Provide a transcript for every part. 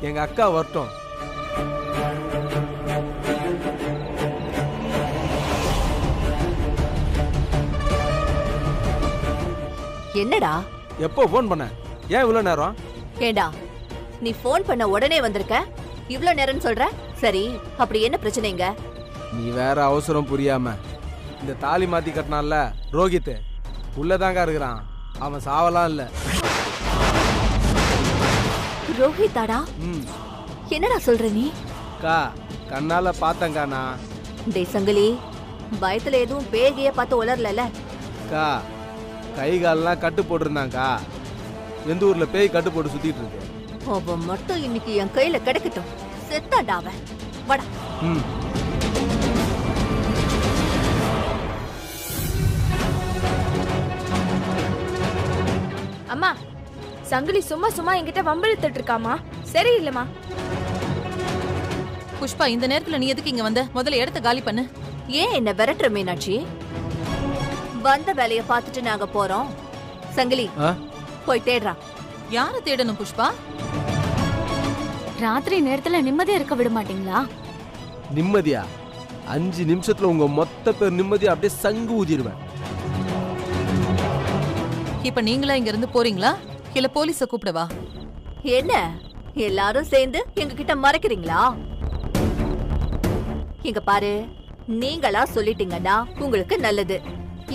எங்க அக்கா வரட்டும். என்னடா? எப்போ போன் பண்ண? ஏன் இவ்வளவு நேரம்? ஏண்டா நீ போன் பண்ண உடனே வந்திருக்க, இவ்ளோ நேரம் சொல்ற? சரி, அப்படி என்ன பிரச்சனைங்க? நீ வேற அவசரம் புரியாம இந்த தாலி மாத்தி கட்டினான்ல ரோஹித், உள்ளதாங்க இருக்கிறான். அவன் சாவலாம் இல்ல. ரோஹித்தாடா? என்னடா சொல்ற நீ? அக்கா கண்ணால பார்த்தங்கானா. டேய் சங்கிலி, பயத்துல எதுவும் பேகிய பார்த்து உளரல? அக்கா கை காலெல்லாம் கட்டு போட்டிருந்தாங்கக்கா. எந்த ஊர்ல பேய் கட்டு போட்டு சுத்திட்டு இருக்கு. அவன் மட்டும் இன்னைக்கு என் கையில கிடைக்கட்டும். செத்தாடா அவன். வாடா. அம்மா, சங்கிலி சும்மா சும்மா என்கிட்ட வம்பிழுத்துட்டு இருக்காமா. சரி இல்லம்மா. புஷ்பா, இந்த நேரத்துல நீ எதுக்கு இங்க வந்த? முதல்ல இடத்த காலி பண்ணு. ஏன் என்ன விரட்டுற மீனாட்சி? வந்த வேலைய பார்த்துட்டு நாங்க போறோம். சங்கிலி போய் தேடுறா. யார தேடணும் புஷ்பா? ராத்திரி நேரத்துல நிம்மதியா இருக்க விட மாட்டீங்களா? நிம்மதியா? 5 நிமிஷத்துல உங்க மொத்த பேர் நிம்மதியா அப்படியே சங்கு ஊதிடுவேன். இப்ப நீங்களா இங்க இருந்து போறீங்களா இல்ல போலீஸ கூப்பிடவா? என்ன எல்லாரும் சேர்ந்து எங்க கிட்ட மறைக்கிறீங்களா? இங்க பாரு, நீங்களா சொல்லிட்டீங்கன்னா உங்களுக்கு நல்லது.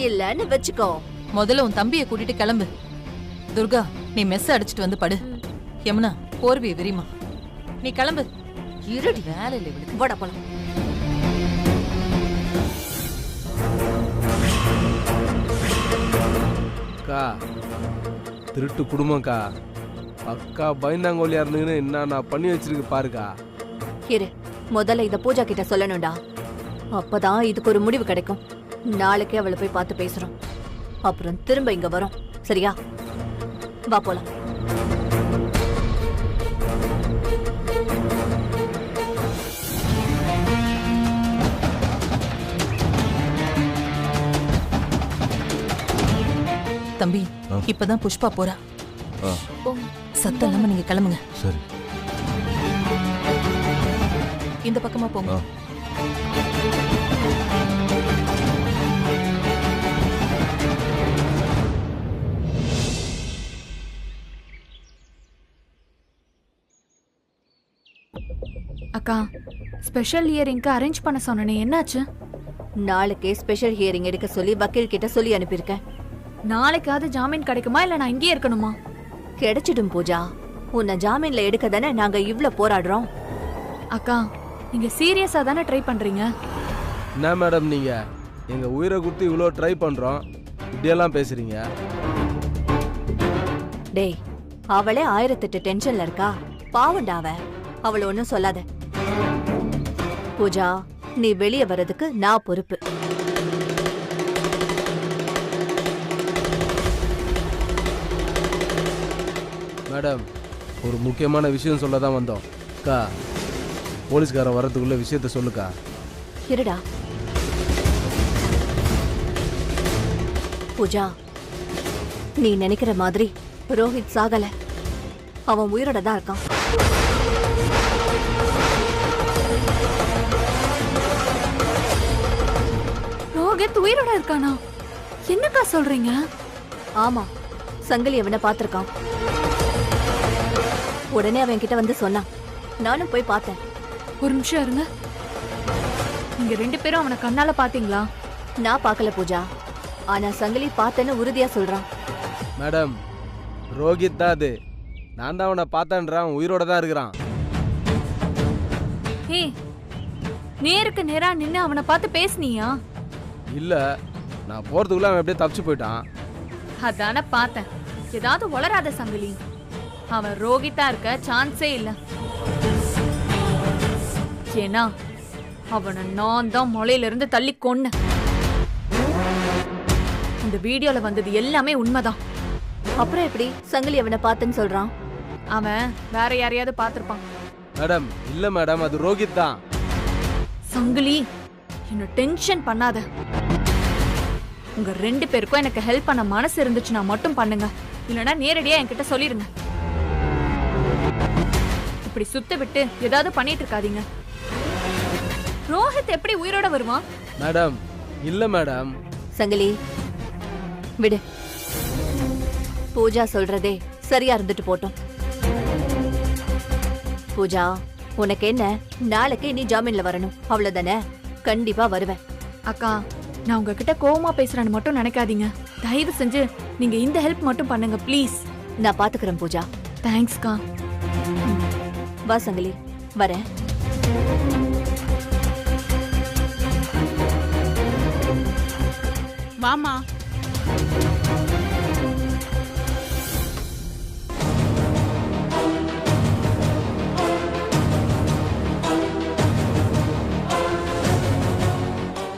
இல்லன்னு வெச்சுக்கோ. முதல்ல உன் தம்பியை கூட்டிட்டு கிளம்பு. துர்கா, நீ மெஸ் அடிச்சிட்டு வந்து படு. யமுனா, போர்வையை விரிமா. நீ கிளம்பு. இருடி. வேலை இல்லை இவளுக்கு. போடா போலாம். அக்கா திருட்டு குடும்பம்க்கா. அக்கா பயந்தாங்கோலியா இருந்தீங்கன்னு என்ன நான் பண்ணி வச்சிருக்கு பாருக்கா. இரு, முதல்ல இத பூஜா கிட்ட சொல்லணும்டா. அப்பதான் இதுக்கு ஒரு முடிவு கிடைக்கும். நாளைக்கே அவளை போய் பார்த்து பேசுறோம். அப்புறம் திரும்ப இங்க வரோம். சரியா? வா போலாம். தம்பி, இப்பதான் புஷ்பா போறா. சத்தம் இல்லாம நீங்க கிளம்புங்க. சரி. இந்த பக்கமா போங்க. அக்கா, ஸ்பெஷல் ஹியரிங்க்கு அரேஞ்ச் பண்ண சொன்னனே, என்னாச்சு? நாளைக்கே ஸ்பெஷல் ஹியரிங் எடுக்க சொல்லி வக்கீல் கிட்ட சொல்லி அனுப்பியிருக்கேன். நாளைக்காவது ஜாமீன் கிடைக்குமா இல்ல நான் இங்கேயே இருக்கணுமா? கிடைச்சிடும் பூஜா. உன்னை ஜாமீன்ல எடுக்க தானே நாங்க இவ்ளோ போராடுறோம். அக்கா, நீங்க சீரியஸா தானே ட்ரை பண்றீங்க? என்ன மேடம் நீங்க எங்க உயிரை கொடுத்து இவ்வளோ ட்ரை பண்றோம், இப்படியெல்லாம் பேசுறீங்க? டேய், அவளே 1008 டென்ஷன்ல இருக்கா. பாவண்டா அவ. அவள ஒன்னும் சொல்லாத. பூஜா, நீ வெளியே வர்றதுக்கு நான் பொறுப்பு. மேடம், ஒரு முக்கியமான விஷயம் சொல்ல தான் வந்தோம். அக்கா, போலீஸ்காரன் வர்றதுக்குள்ள விஷயத்த சொல்லுக்கா. இருடா. பூஜா, நீ நினைக்கிற மாதிரி ரோஹித் சாகல. அவன் உயிரோட தான் இருக்கான். ரோஹித் உயிரோட இருக்கானா? என்னக்கா சொல்றீங்க? ஆமா, சங்கிலி அவனை பார்த்திருக்கான். உடனே அவன் கிட்ட வந்து சொன்னான். நானும் போய் பார்த்தேன். ஒரு நிமிஷம் இருங்க. நீங்க 2 பேரும் அவனை கண்ணால பாத்தீங்களா? நான் பார்க்கல பூஜா. ஆனா சங்கிலி பார்த்தேன்னு உறுதியா சொல்றான். மேடம், ரோஹித் தான் அது. நான் தான் அவனை பார்த்தேன்றான். உயிரோட தான் இருக்கிறான். ஏய், நேருக்கு நேரா நின்னு அவனை பார்த்து பேசுனியா? இல்ல, நான் போறதுக்குள்ள அவன் அப்படியே தப்பிச்சு போயிட்டான். அதான பார்த்தேன். ஏதாவது உளராத சங்கிலி. அவன் ரோகிதா இருக்க சான்ஸே இல்ல. ஏன்னா அவனை நான் தான் முளையில இருந்து தள்ளி கொன்னேன். இந்த வீடியோல வந்தது எல்லாமே உண்மைதான். அப்புறம் எப்படி சங்கிலி அவனை பார்த்தேன்னு சொல்றான்? அவன் வேற யாரையாவது பார்த்திருப்பான். மேடம், இல்ல மேடம், அது ரோஹித் தான். சங்கிலி, என்ன டென்ஷன் பண்ணாத. உங்க 2 பேருக்கும் எனக்கு ஹெல்ப் பண்ண மனசு இருந்துச்சுன்னா மட்டும் பண்ணுங்க. இல்லனா நேரடியா என்கிட்ட சொல்லிருங்க. இப்படி அப்படி சுத்த விட்டு ஏதாவது பண்ணிட்டு இருக்காதீங்க. ரோஹித் எப்படி உயிரோட வருவான்? மேடம் இல்ல மேடம். சங்கிலி விடு. பூஜா சொல்றதே சரியா இருந்துட்டு போட்டோம். பூஜா, உனக்கு என்ன, நாளைக்கு நீ ஜாமீன்ல வரணும், அவ்வளவுதானே? கண்டிப்பா வருவேன். அக்கா, நான் உங்ககிட்ட கோவமா பேசுறேன்னு மட்டும் நினைக்காதீங்க. தயவு செஞ்சு நீங்க இந்த ஹெல்ப் மட்டும் பண்ணுங்க ப்ளீஸ். நான் பாத்துக்கிறேன் பூஜா. தேங்க்ஸ்க்கா. வா சங்கிலி, வரேன். வாமா.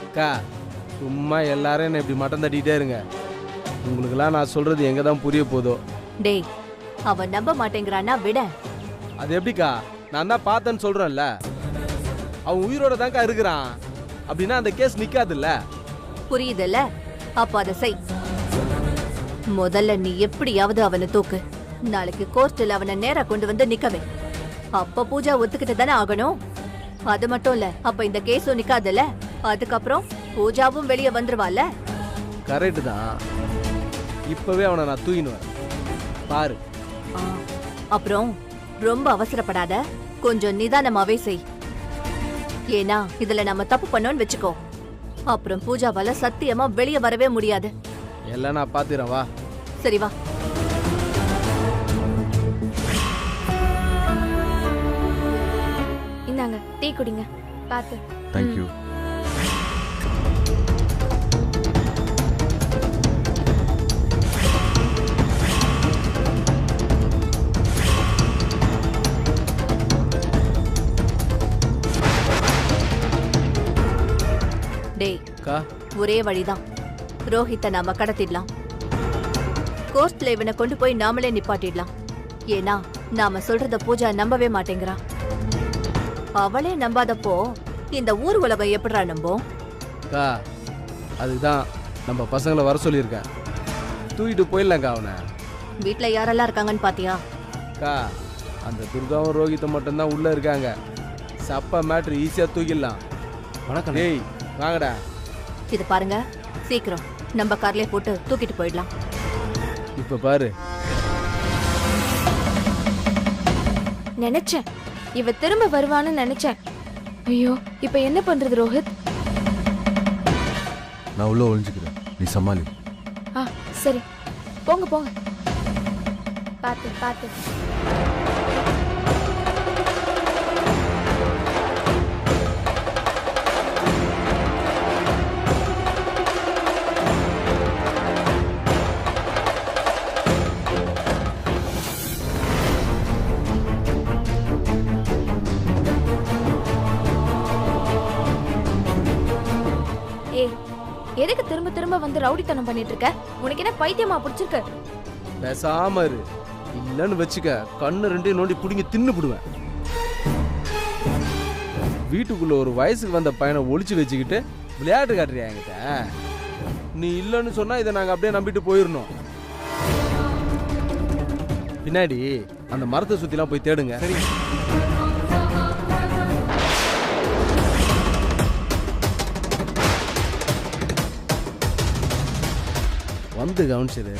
அக்கா சும்மா எல்லாரும் என்ன இப்படி மட்டம் தட்டிட்டே இருங்க. உங்களுக்கெல்லாம் நான் சொல்றது எங்க தான் புரிய போதோ. டேய், அவன் நம்ப மாட்டேங்கிறான்னா விட. அது எப்படிக்கா? நான் தான் பார்த்தேன்னு சொல்றேன்ல. அவன் உயிரோட தான்க்கா இருக்கிறான். அப்படின்னா அந்த கேஸ் நிக்காதுல்ல. புரியுதுல்ல? அப்ப அதை செய். முதல்ல நீ எப்படியாவது அவனை தூக்கு. நாளைக்கு கோர்ட்டில் அவனை நேரா கொண்டு வந்து நிக்கவே. அப்ப பூஜா ஒத்துக்கிட்டு தானே ஆகணும். அது மட்டும் இல்ல, அப்ப இந்த கேஸும் நிக்காதுல்ல. அதுக்கப்புறம் பூஜாவும் வெளியே வந்துருவாள்ல. கரெக்டு தான். இப்பவே அவனை நான் தூக்கின்னு வரேன் பாரு. அப்புறம் ரொம்ப அவசரப்படாத, கொஞ்சம் நிதானமாவே செய். ஏன்னா இதுல நம்ம தப்பு பண்ணோம்னு வெச்சுக்கோ, அப்புறம் பூஜாவால சத்தியமா வெளியே வரவே முடியாது. எல்லாம் நான் பாத்துறேன், வா. சரி வா. இந்தாங்க டீ குடிங்க. பாத்து. Thank you. டேய், அக்கா ஒரே வழிதான். ரோஹித்தை நாம கடத்திடலாம். கோர்ட்ல இவனை கொண்டு போய் நாமளே நிப்பாட்டிடலாம். ஏன்னா நாம சொல்றத பூஜா நம்பவே மாட்டேங்கிறா. அவளே நம்பாதப்போ இந்த ஊர் உலகம் எப்படிரா நம்போம்? அக்கா அதுதான் நம்ம பசங்களை வர சொல்லியிருக்கேன். தூக்கிட்டு போயிடலாம்க்கா அவனை. வீட்ல யாரெல்லாம் இருக்காங்கன்னு பாத்தியா? அக்கா அந்த துர்காவும் ரோஹித்தும் மட்டும்தான் உள்ள இருக்காங்க. சப்பா மேட்ரு ஈஸியா தூக்கிடலாம். வணக்கம். டேய் வாங்கடா. இது பாருங்க, சீக்கிரம் நம்ம கார்லயே போட்டு தூக்கிட்டு போயிடலாம். இப்ப பாரு. நினைச்சேன் இவ திரும்ப வருவான்னு நினைச்சேன். ஐயோ, இப்ப என்ன பண்றது ரோஹித்? நான் உள்ள ஒளிஞ்சுக்கிறேன், நீ சமாளி. சரி, போங்க போங்க. பாத்து பாத்து. எதுக்கு திரும்ப திரும்ப வந்து ரவுடித்தனம் பண்ணிட்டு இருக்க? உனக்கு என்ன பைத்தியமா பிடிச்சிருக்கு? பேசாம இரு. இல்லன்னு வச்சுக்க, கண்ணு ரெண்டையும் நோண்டி புடிங்கி தின்னு புடுவேன். வீட்டுக்குள்ள ஒரு வயசுக்கு வந்த பையனை ஒளிச்சு வச்சுக்கிட்டு விளையாட்டு காட்டுறியா என்கிட்ட? நீ இல்லன்னு சொன்னா இதை நாங்க அப்படியே நம்பிட்டு போயிடணும். பின்னாடி அந்த மரத்தை சுத்திலாம் போய் தேடுங்க. சரி. வந்து கவனிச்சது.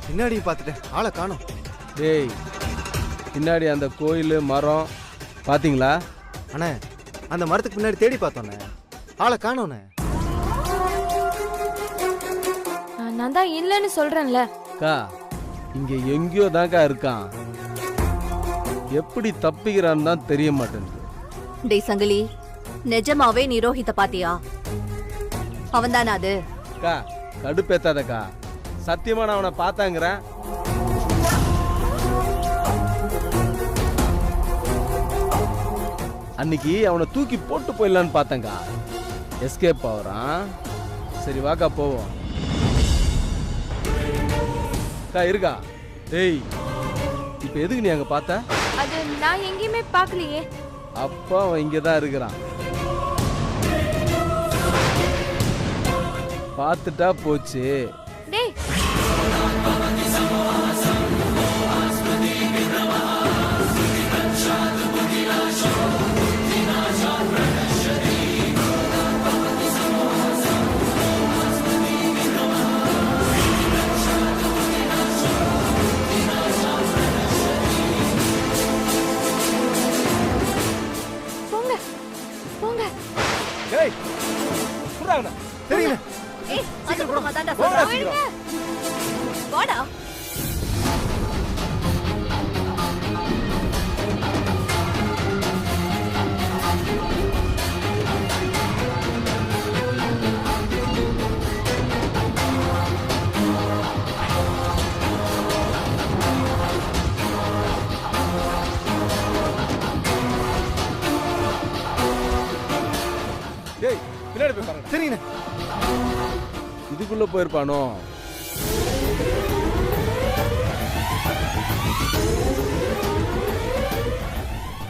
பின்னாடி பார்த்துட்டேன், ஆளை காணோம். டேய், பின்னாடி அந்த கோயில் மரம் பாத்தீங்களா? அண்ணே, அந்த மரத்துக்கு பின்னாடி தேடி பார்த்தோண்ணே, ஆளை காணோண்ணே. நான் தான் இல்லைன்னு சொல்றேன்ல. அக்கா இங்க எங்கேயோ தான்க்கா இருக்கான். எப்படி தப்பிக்கிறான்னு தான் தெரிய மாட்டேங்குது. டேய் சங்கிலி, நிஜமாவே நீ ரோஹித்த பாத்தியா? அவன் தானே அது? அக்கா கடுப்பேத்தாதக்கா. சத்தியமா நான் அவனை பார்த்தாங்கிறேன். அன்னைக்கு அவனை தூக்கி போட்டு போயிடலான்னு பார்த்தேங்க. எஸ்கேப் ஆகுறான். சரி வாக்கா போவோம். இருக்கா டேய், இப்ப எதுக்கு நீ அங்க பார்த்த? அது நான் எங்கேயுமே பார்க்கலையே. அப்பா அவன் இங்கதான் இருக்கிறான். பார்த்துட்டா போச்சு. டேய் டேய் புறாங்கடா. சரிங்க. ஏய் அந்த பக்கம் அதான்டா போடா சொல்றேன். சீக்கிரம். வாடா. டேய் பின்னாடி போய் பாருங்க. சரிங்க. இதுக்குள்ள போயிருப்பானோ?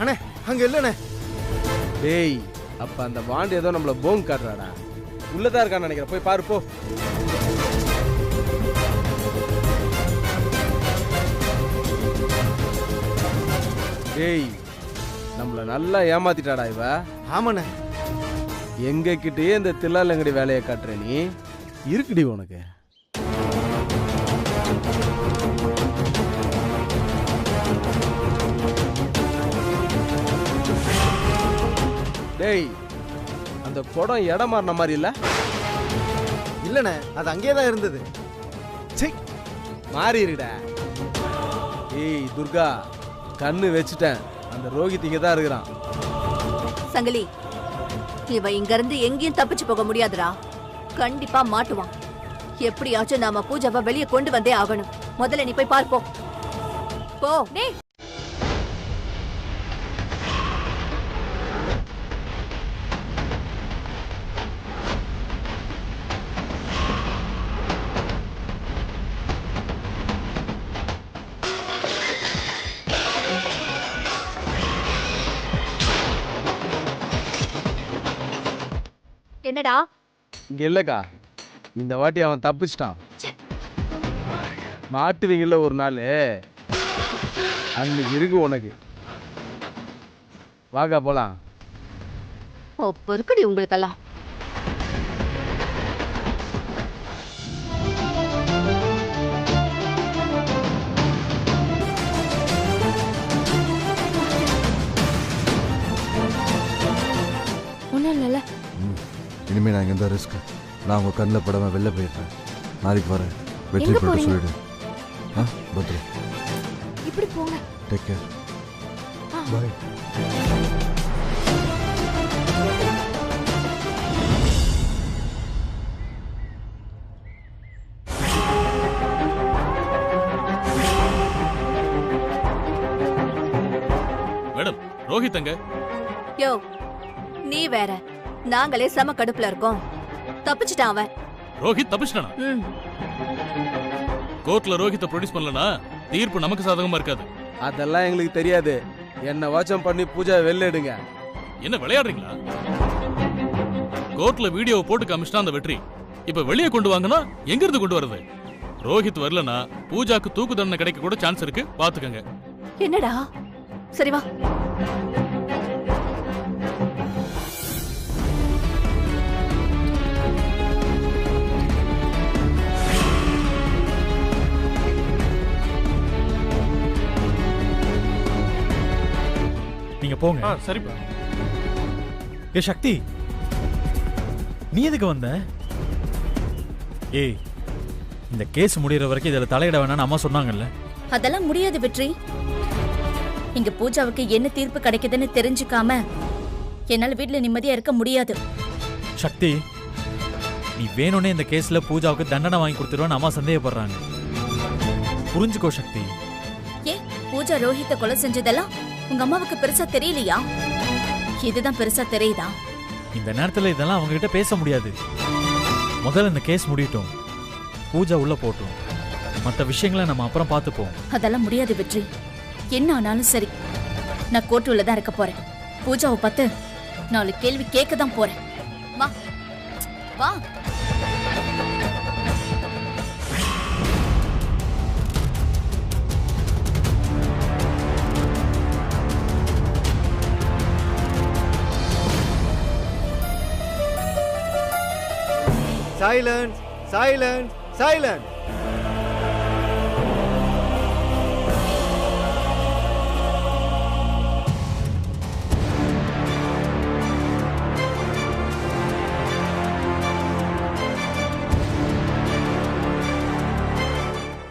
அண்ணே அங்க இல்லண்ணே. டேய் அப்ப அந்த பாண்டு ஏதோ நம்மள போங் காட்டுறாடா. உள்ளதா இருக்கான்னு நினைக்கிறேன். போய் பாரு போ. டேய் நம்மள நல்லா ஏமாத்திட்டாடா இவ. ஆமாண்ணே. எங்க கிட்டயே இந்த தில்லாலங்கடி வேலையை காட்டுற நீ. இருக்குடி உனக்கு. டேய் அந்த குடம் இடம் மாறின மாதிரி இல்ல? இல்லண்ணே அது அங்கேயே தான் இருந்தது. சீ மாறிடுடா. ஏய் துர்கா கண்ணு வச்சுட்டேன். அந்த ரோஹித் இங்க தான் இருக்கிறான். சங்கிலி இவ இங்க இருந்து எங்கேயும் தப்பிச்சு போக முடியாதுடா. கண்டிப்பா மாட்டுவான். எப்படியாச்சும் நாம பூஜாவை வெளியே கொண்டு வந்தே ஆகணும். முதல்ல நீ போய் பார்ப்போம். போ. டேய் என்னடா? இங்க இல்லக்கா, இந்த வாட்டி அவன் தப்பிச்சிட்டான். மாட்டுவீங்கல்ல ஒரு நாள், அன்னைக்கு இருக்கு உனக்கு. வாக்கா போலாம். பொறுக்கடி உங்களுக்கெல்லாம். ஒன்றும் இல்லைல்ல. இனிமே நான் இங்கே ரிஸ்க். நான் உங்கள் கண்ணில் படாமல் வெளில போயிடுறேன். நாளைக்கு வரேன். வெற்றி எங்க போட்டு போறீங்க? சொல்லிடு. ஆ பத்ரி, இப்படி போங்க. Take care. ஆ. பாய். மேடம், ரோஹித் அங்க. யோ நீ வேற, நாங்களே செம கடுப்புல இருக்கோம். தப்பிச்சிட்டான் அவன். ரோஹித் தப்பிச்சிட்டானா? ம். கோர்ட்ல ரோஹித்தை ப்ரொடியூஸ் பண்ணலனா தீர்ப்பு நமக்கு சாதகமா இருக்காது. அதெல்லாம் எங்களுக்கு தெரியாது. என்ன வாட்சம் பண்ணி பூஜா வெளில எடுங்க. என்ன விளையாடுறீங்களா? கோர்ட்ல வீடியோவை போட்டு காமிச்சிட்டா அந்த வெற்றி. இப்ப வெளியே கொண்டு வாங்கன்னா எங்க இருந்து கொண்டு வரது? ரோஹித் வரலனா பூஜாக்கு தூக்கு தண்டனை கிடைக்க கூட சான்ஸ் இருக்கு, பாத்துக்கங்க. என்னடா? சரி வா. நீங்க போங்க. சரிப்பா. ஏ சக்தி, நீ எதுக்கு வந்த? ஏய், இந்த கேஸ் முடியற வரைக்கும் இதுல தலையிட வேணாம்னு அம்மா சொன்னாங்கல்ல. அதெல்லாம் முடியாது வெற்றி. இங்க பூஜாவுக்கு என்ன தீர்ப்பு கிடைக்குதுன்னு தெரிஞ்சுக்காம என்னால வீட்டுல நிம்மதியா இருக்க முடியாது. சக்தி, நீ வேணும்னே இந்த கேஸ்ல பூஜாவுக்கு தண்டனை வாங்கி கொடுத்துருவான்னு அம்மா சந்தேகப்படுறாங்க. புரிஞ்சுக்கோ சக்தி. ஏன் பூஜா ரோஹித்தை கொலை செஞ்சதெல்லாம் உங்க அம்மாவுக்கு பெருசா தெரியலையா? இதுதான் பெருசா தெரியுதா? இந்த நேரத்துல இதெல்லாம் அவங்க கிட்ட பேச முடியாது. முதல்ல இந்த கேஸ் முடியட்டும், பூஜா உள்ள போட்டும், மற்ற விஷயங்களை நம்ம அப்புறம் பார்த்துப்போம். அதெல்லாம் முடியாது வெற்றி. என்ன ஆனாலும் சரி, நான் கோர்ட்டுல தான் இருக்க போறேன். பூஜாவை பார்த்து 4 கேள்வி கேட்க தான் போறேன். வா வா. Silence, silence, silence.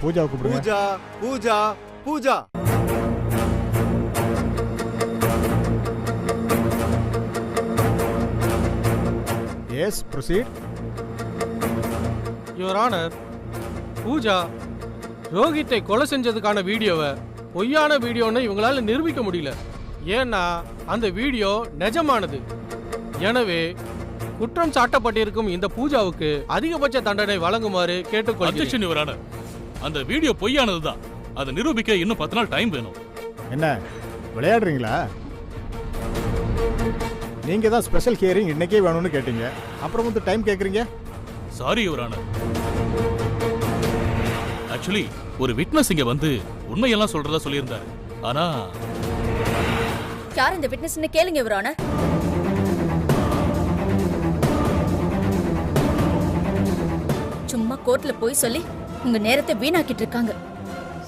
பூஜா கூப்பிடுங்க. Pooja, Pooja, Pooja. Yes, proceed. Your honour, Pooja ரோஹித்தை கொலை செஞ்சதுக்கான வீடியோவை பொய்யான வீடியோன்னு இவங்களால நிரூபிக்க முடியல. ஏன்னா அந்த வீடியோ நிஜமானது. எனவே குற்றம் சாட்டப்பட்டிருக்கும் இந்த பூஜாவுக்கு அதிகபட்ச தண்டனை வழங்குமாறு கேட்டுக்கொள்கிறேன். யுவர் ஆனர், அந்த வீடியோ பொய்யானதுதான். அதை நிரூபிக்க இன்னும் 10 நாள் டைம் வேணும். என்ன விளையாடுறீங்களா? நீங்க தான் ஸ்பெஷல் ஹியரிங் இன்னைக்கே வேணும்னு கேட்டீங்க, அப்புறம் வந்து டைம் கேக்குறீங்க. Sorry your honour. ஆக்சுவலி ஒரு விட்னஸ் இங்க வந்து உண்மையெல்லாம் சொல்றதா சொல்லியிருந்தாரு. ஆனா யார் இந்த விட்னஸ்னு கேளுங்க யுவர் ஆனர். சும்மா கோர்ட்ல போய் சொல்லி உங்க நேரத்தை வீணாக்கிட்டு இருக்காங்க.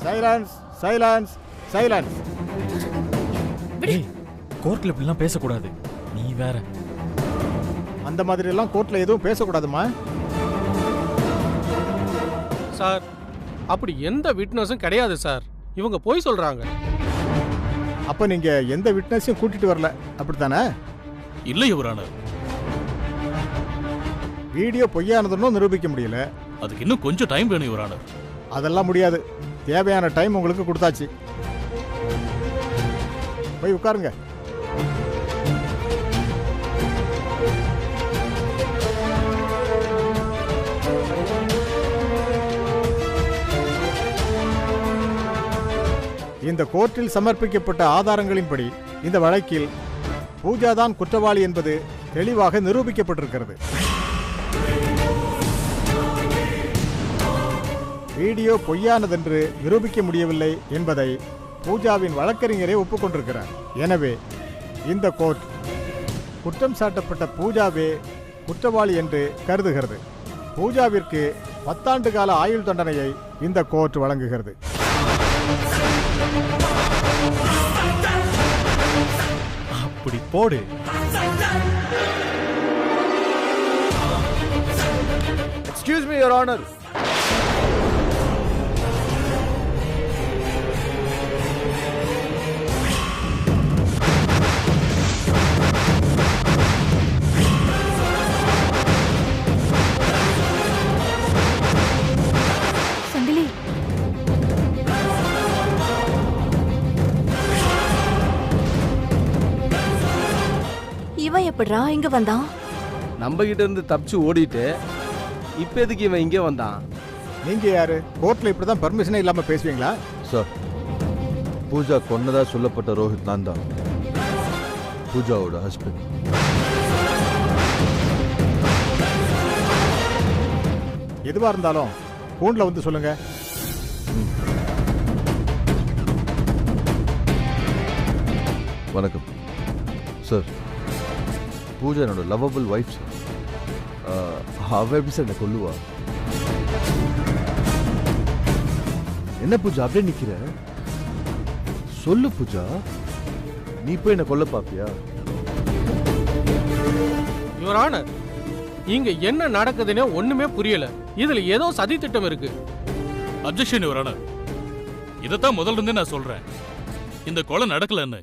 Silence, silence, silence. கோர்ட்ல இப்படிலாம் பேசக்கூடாது. நீ வேற. அந்த மாதிரி எல்லாம் கோர்ட்ல எதுவும் பேசக்கூடாதுமா. சார், அப்படி எந்த விட்னஸும் கிடையாது சார். இவங்க போய் சொல்றாங்க. அப்ப நீங்க எந்த விட்னஸையும் கூட்டிட்டு வரல, அப்படித்தானே? இல்ல யுவர் ஆனர். வீடியோ பொய்யானதுன்னு நிரூபிக்க முடியல. அதுக்கு இன்னும் கொஞ்சம் டைம் வேணும் யுவர் ஆனர். அதெல்லாம் முடியாது. தேவையான டைம் உங்களுக்கு கொடுத்தாச்சு. போய் உட்காருங்க. இந்த கோர்ட்டில் சமர்ப்பிக்கப்பட்ட ஆதாரங்களின்படி இந்த வழக்கில் பூஜாதான் குற்றவாளி என்பது தெளிவாக நிரூபிக்கப்பட்டிருக்கிறது. வீடியோ பொய்யானதென்று நிரூபிக்க முடியவில்லை என்பதை பூஜாவின் வழக்கறிஞரே ஒப்புக்கொண்டிருக்கிறார். எனவே இந்த கோர்ட் குற்றம் சாட்டப்பட்ட பூஜாவே குற்றவாளி என்று கருதுகிறது. பூஜாவிற்கு 10 ஆண்டு கால ஆயுள் தண்டனையை இந்த கோர்ட் வழங்குகிறது. அப்படி போடு. Excuse me your honour. சங்கிலி, இவன் எப்படிரா இங்க வந்தான்? நம்ம கிட்ட இருந்து தப்பிச்சு ஓடிட்டு இப்ப எதுக்கு இவன் இங்கே வந்தான்? நீங்க யாரு? கோர்ட்ல இப்படிதான் பர்மிஷனே இல்லாம பேசுவீங்களா? சார், பூஜா கொன்னதா சொல்லப்பட்ட ரோஹித் நான் தான், பூஜாவோட ஹஸ்பண்ட். எதுவா இருந்தாலும் கூண்டில் வந்து சொல்லுங்க. வணக்கம் சார். பூஜா என்னோட லவ்வபிள் ஒய்ஃப் சார். அவ எப்படி சார் என்னை கொல்லுவா? என்ன பூஜா அப்படியே நிக்கிற? சொல்லு பூஜா, நீ போய் என்ன கொல்ல பாப்பியா? யுவர் ஆனர், இங்க என்ன நடக்குதுன்னு ஒண்ணுமே புரியல. இதுல ஏதோ சதி திட்டம் இருக்கு. Objection your honour. இதைத்தான் முதல்ல இருந்தே நான் சொல்றேன். இந்த கொலை நடக்கலன்னு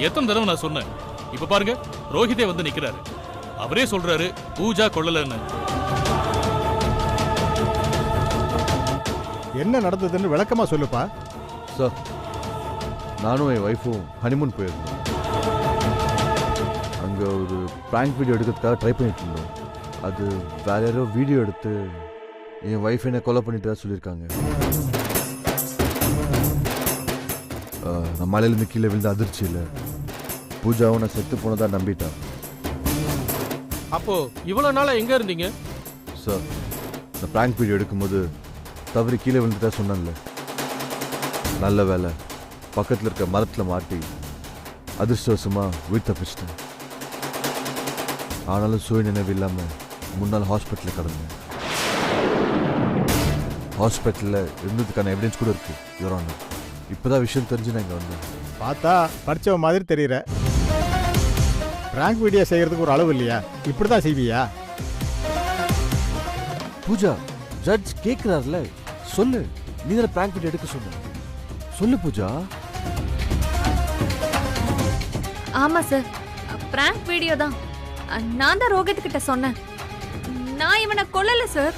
எத்தனை தடவை நான் சொன்னேன். இப்ப பாருங்க, ரோஹிதே வந்து நிக்கிறாரு. அவரே சொல்றாரு பூஜா கொல்லலன்னு. என்ன நடந்ததுன்னு விளக்கமா சொல்லுப்பா. சார், நானும் என் ஒய்ஃபும் ஹனிமூன் போயிருந்தோம். அங்கே ஒரு ப்ராங்க் வீடியோ எடுக்கிறதுக்காக ட்ரை பண்ணிட்டு இருந்தோம். அது வேற யாரோ வீடியோ எடுத்து என் ஒய்ஃப் என்னை கொலை பண்ணிட்டு சொல்லியிருக்காங்க. நான் மலையிலேருந்து கீழே விழுந்து அதிர்ச்சி இல்லை. பூஜாவும் நான் செத்து போனதா நம்பிட்டான். அப்போ இவ்வளவு நாளா எங்க இருந்தீங்க? சார், இந்த ப்ராங்க் வீடியோ எடுக்கும்போது தவறி கீழே விழுந்துட்டா சொன்னேன்ல. நல்ல வேலை பக்கத்தில் இருக்க மரத்தில் மாட்டி அதிர்ஷ்டவசமாக உயிர் தப்பிச்சிட்டேன். ஆனாலும் சுய நினைவு இல்லாமல் முன்னாள் ஹாஸ்பிட்டலில் கிடந்தேன். ஹாஸ்பிட்டலில் இருந்ததுக்கான எவிடன்ஸ் கூட இருக்கு யுவர் ஆனர். இப்போதான் விஷயம் தெரிஞ்சு நான் இங்கே வந்தேன். பார்த்தா படிச்சவ மாதிரி தெரியுற. பிராங்க் வீடியோ செய்யறதுக்கு ஒரு அளவு இல்லையா? இப்படி தான் செய்வியா? பூஜா, ஜட்ஜ் கேட்குறாருல, சொல்லு. நீ தானே ப்ராங்க் வீடியோ எடுக்க சொன்ன, சொல்லு பூஜா. ஆமா சார், பிராங்க் வீடியோ தான். நான் தான் ரோஹித் கிட்ட சொன்னேன். நான் இவனை கொல்லல சார்.